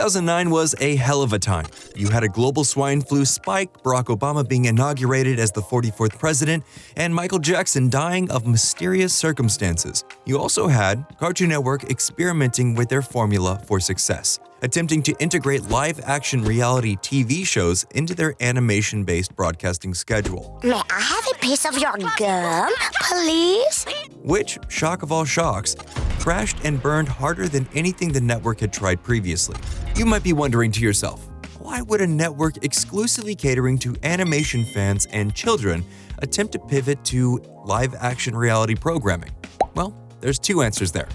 2009 was a hell of a time. You had a global swine flu spike, Barack Obama being inaugurated as the 44th president, and Michael Jackson dying of mysterious circumstances. You also had Cartoon Network experimenting with their formula for success, attempting to integrate live-action reality TV shows into their animation-based broadcasting schedule. May I have a piece of your gum, please? Which, shock of all shocks, crashed and burned harder than anything the network had tried previously. You might be wondering to yourself, why would a network exclusively catering to animation fans and children attempt to pivot to live-action reality programming? Well, there's two answers there.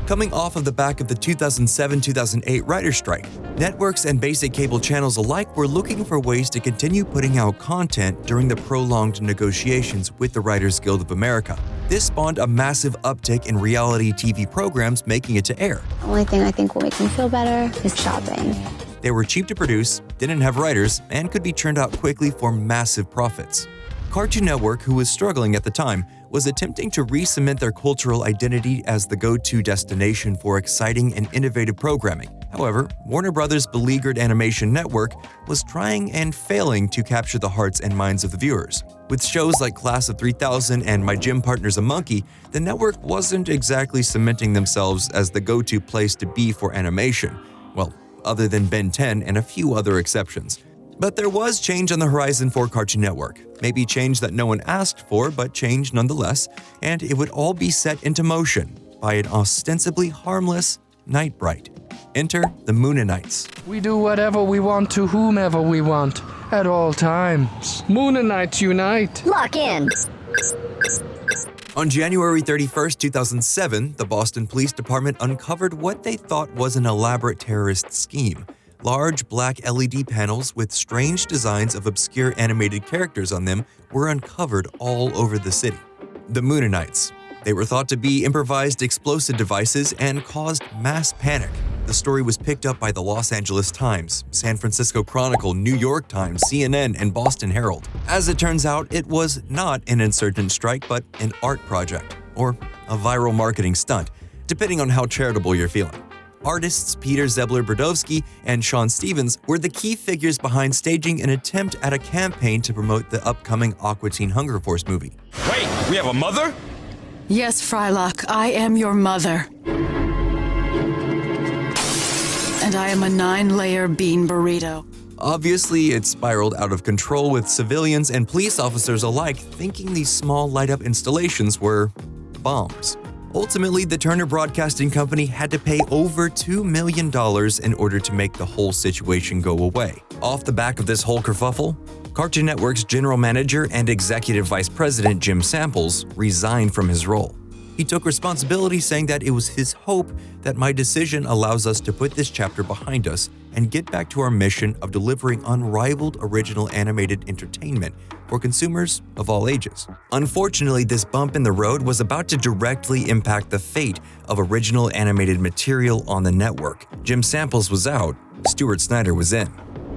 Coming off of the back of the 2007-2008 writer's strike, networks and basic cable channels alike were looking for ways to continue putting out content during the prolonged negotiations with the Writers Guild of America. This spawned a massive uptick in reality TV programs making it to air. The only thing I think will make me feel better is shopping. They were cheap to produce, didn't have writers, and could be churned out quickly for massive profits. Cartoon Network, who was struggling at the time, was attempting to re-cement their cultural identity as the go-to destination for exciting and innovative programming. However, Warner Brothers' beleaguered animation network was trying and failing to capture the hearts and minds of the viewers. With shows like Class of 3000 and My Gym Partner's a Monkey, the network wasn't exactly cementing themselves as the go-to place to be for animation. Well, other than Ben 10 and a few other exceptions. But there was change on the horizon for Cartoon Network. Maybe change that no one asked for, but change nonetheless, and it would all be set into motion by an ostensibly harmless Night Bright. Enter the Mooninites. We do whatever we want to whomever we want, at all times. Mooninites unite! Lock in! On January 31, 2007, the Boston Police Department uncovered what they thought was an elaborate terrorist scheme. Large black LED panels with strange designs of obscure animated characters on them were uncovered all over the city. The Mooninites. They were thought to be improvised explosive devices and caused mass panic. The story was picked up by the Los Angeles Times, San Francisco Chronicle, New York Times, CNN, and Boston Herald. As it turns out, it was not an insurgent strike, but an art project, or a viral marketing stunt, depending on how charitable you're feeling. Artists Peter Zebler-Brodowski and Sean Stevens were the key figures behind staging an attempt at a campaign to promote the upcoming Aqua Teen Hunger Force movie. Wait, we have a mother? Yes, Frylock, I am your mother. And I am a 9-layer bean burrito. Obviously, it spiraled out of control with civilians and police officers alike thinking these small light-up installations were bombs. Ultimately, the Turner Broadcasting Company had to pay over $2 million in order to make the whole situation go away. Off the back of this whole kerfuffle, Cartoon Network's general manager and executive vice president Jim Samples resigned from his role. He took responsibility, saying that it was his hope that my decision allows us to put this chapter behind us and get back to our mission of delivering unrivaled original animated entertainment for consumers of all ages. Unfortunately, this bump in the road was about to directly impact the fate of original animated material on the network. Jim Samples was out, Stuart Snyder was in.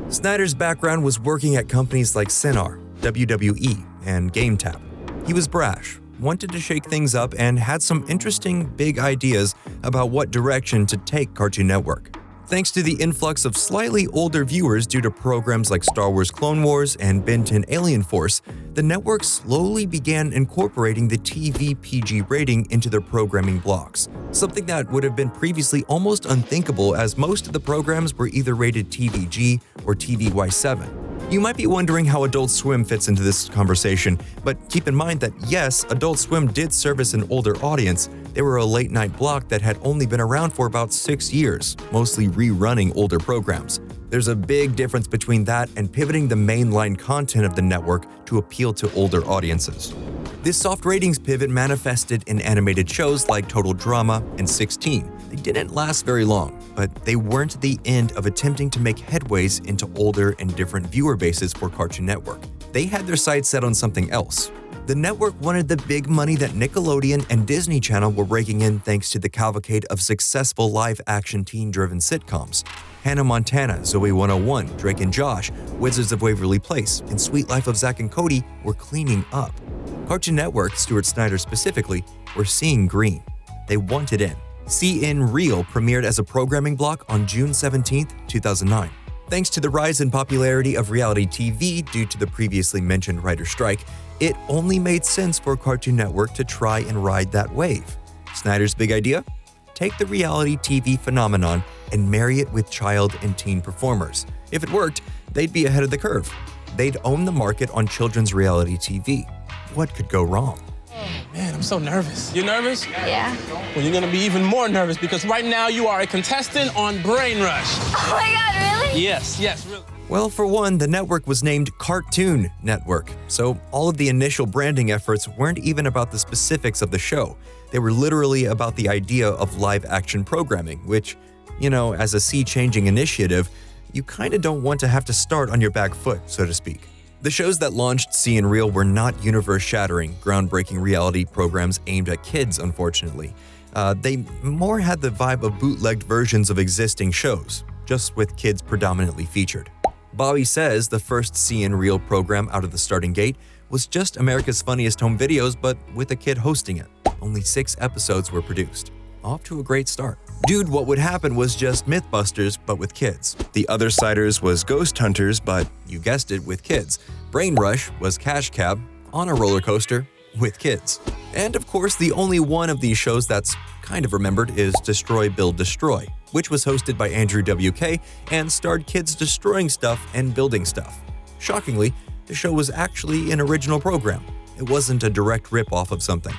Snyder's background was working at companies like Cinar, WWE, and GameTap. He was brash, wanted to shake things up, and had some interesting big ideas about what direction to take Cartoon Network. Thanks to the influx of slightly older viewers due to programs like Star Wars Clone Wars and Ben 10 Alien Force, the network slowly began incorporating the TV PG rating into their programming blocks, something that would have been previously almost unthinkable as most of the programs were either rated TVG or TVY7. You might be wondering how Adult Swim fits into this conversation, but keep in mind that yes, Adult Swim did service an older audience. They were a late-night block that had only been around for about 6 years, mostly rerunning older programs. There's a big difference between that and pivoting the mainline content of the network to appeal to older audiences. This soft ratings pivot manifested in animated shows like Total Drama and 16. They didn't last very long, but they weren't the end of attempting to make headways into older and different viewer bases for Cartoon Network. They had their sights set on something else. The network wanted the big money that Nickelodeon and Disney Channel were raking in thanks to the cavalcade of successful live-action teen-driven sitcoms. Hannah Montana, Zoe 101, Drake and Josh, Wizards of Waverly Place, and Sweet Life of Zack and Cody were cleaning up. Cartoon Network, Stuart Snyder specifically, were seeing green. They wanted in. See in Real premiered as a programming block on June 17, 2009. Thanks to the rise in popularity of reality TV due to the previously mentioned writer's strike, it only made sense for Cartoon Network to try and ride that wave. Snyder's big idea? Take the reality TV phenomenon and marry it with child and teen performers. If it worked, they'd be ahead of the curve. They'd own the market on children's reality TV. What could go wrong? Man, I'm so nervous. You nervous? Yeah. Well, you're gonna be even more nervous because right now you are a contestant on Brain Rush. Oh my God, really? Yes, really. Well, for one, the network was named Cartoon Network, so all of the initial branding efforts weren't even about the specifics of the show. They were literally about the idea of live-action programming, which, as a sea-changing initiative, you kinda don't want to have to start on your back foot, so to speak. The shows that launched See and Real were not universe-shattering, groundbreaking reality programs aimed at kids, unfortunately. They more had the vibe of bootlegged versions of existing shows, just with kids predominantly featured. Bobby says the first See and Real program out of the starting gate was just America's Funniest Home Videos, but with a kid hosting it. Only 6 episodes were produced. Off to a great start. Dude, What Would Happen was just Mythbusters, but with kids. The Other Siders was Ghost Hunters, but you guessed it, with kids. Brain Rush was Cash Cab, on a roller coaster, with kids. And of course, the only one of these shows that's kind of remembered is Destroy, Build, Destroy, which was hosted by Andrew WK and starred kids destroying stuff and building stuff. Shockingly, the show was actually an original program. It wasn't a direct rip-off of something.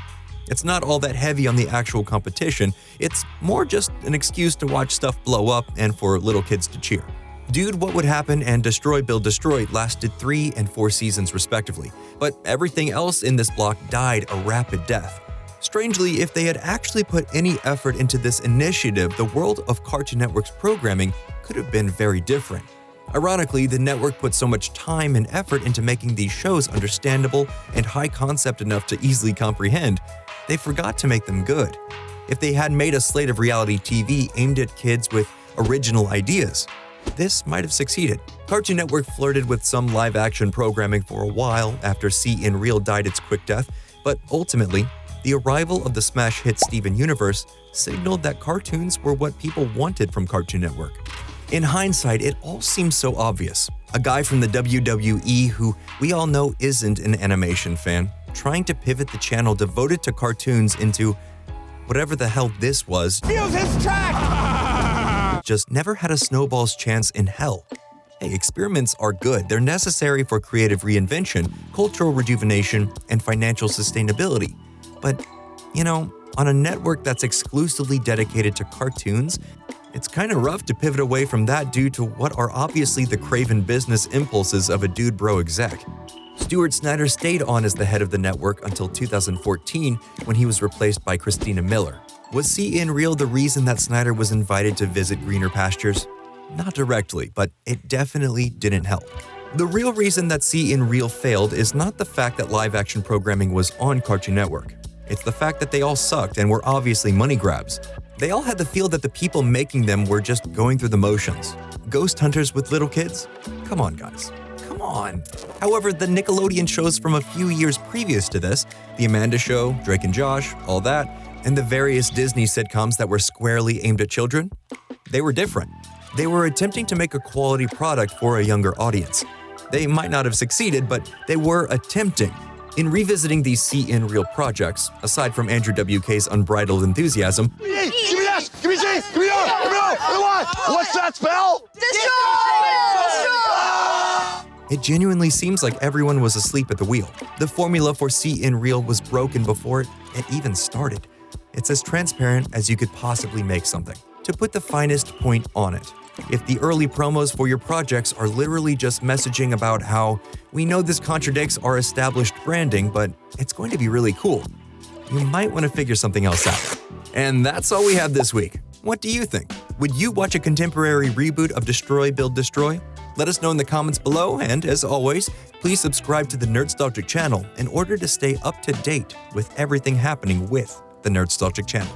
It's not all that heavy on the actual competition, it's more just an excuse to watch stuff blow up and for little kids to cheer. Dude, What Would Happen and Destroy, Build, Destroy lasted 3 and 4 seasons respectively, but everything else in this block died a rapid death. Strangely, if they had actually put any effort into this initiative, the world of Cartoon Network's programming could have been very different. Ironically, the network put so much time and effort into making these shows understandable and high concept enough to easily comprehend, they forgot to make them good. If they had made a slate of reality TV aimed at kids with original ideas, this might have succeeded. Cartoon Network flirted with some live-action programming for a while after See and Real died its quick death, but ultimately, the arrival of the smash hit Steven Universe signaled that cartoons were what people wanted from Cartoon Network. In hindsight, it all seems so obvious. A guy from the WWE who we all know isn't an animation fan, trying to pivot the channel devoted to cartoons into whatever the hell this was, Feels his track! just never had a snowball's chance in hell. Hey, experiments are good. They're necessary for creative reinvention, cultural rejuvenation, and financial sustainability. But, on a network that's exclusively dedicated to cartoons, it's kind of rough to pivot away from that due to what are obviously the craven business impulses of a dude bro exec. Stuart Snyder stayed on as the head of the network until 2014 when he was replaced by Christina Miller. Was See and Real the reason that Snyder was invited to visit greener pastures? Not directly, but it definitely didn't help. The real reason that See and Real failed is not the fact that live-action programming was on Cartoon Network. It's the fact that they all sucked and were obviously money grabs. They all had the feel that the people making them were just going through the motions. Ghost hunters with little kids? Come on, guys. Come on. However, the Nickelodeon shows from a few years previous to this, The Amanda Show, Drake and Josh, all that, and the various Disney sitcoms that were squarely aimed at children, they were different. They were attempting to make a quality product for a younger audience. They might not have succeeded, but they were attempting. In revisiting these See and Real projects, aside from Andrew WK's unbridled enthusiasm, Give me this! Give me Z! Give me O! Give me O! What's that spell? it genuinely seems like everyone was asleep at the wheel. The formula for See and Real was broken before it even started. It's as transparent as you could possibly make something. To put the finest point on it, if the early promos for your projects are literally just messaging about how we know this contradicts our established branding, but it's going to be really cool, you might want to figure something else out. And that's all we have this week. What do you think? Would you watch a contemporary reboot of Destroy, Build, Destroy? Let us know in the comments below, and as always, please subscribe to the Nerdstalgic channel in order to stay up to date with everything happening with the Nerdstalgic channel.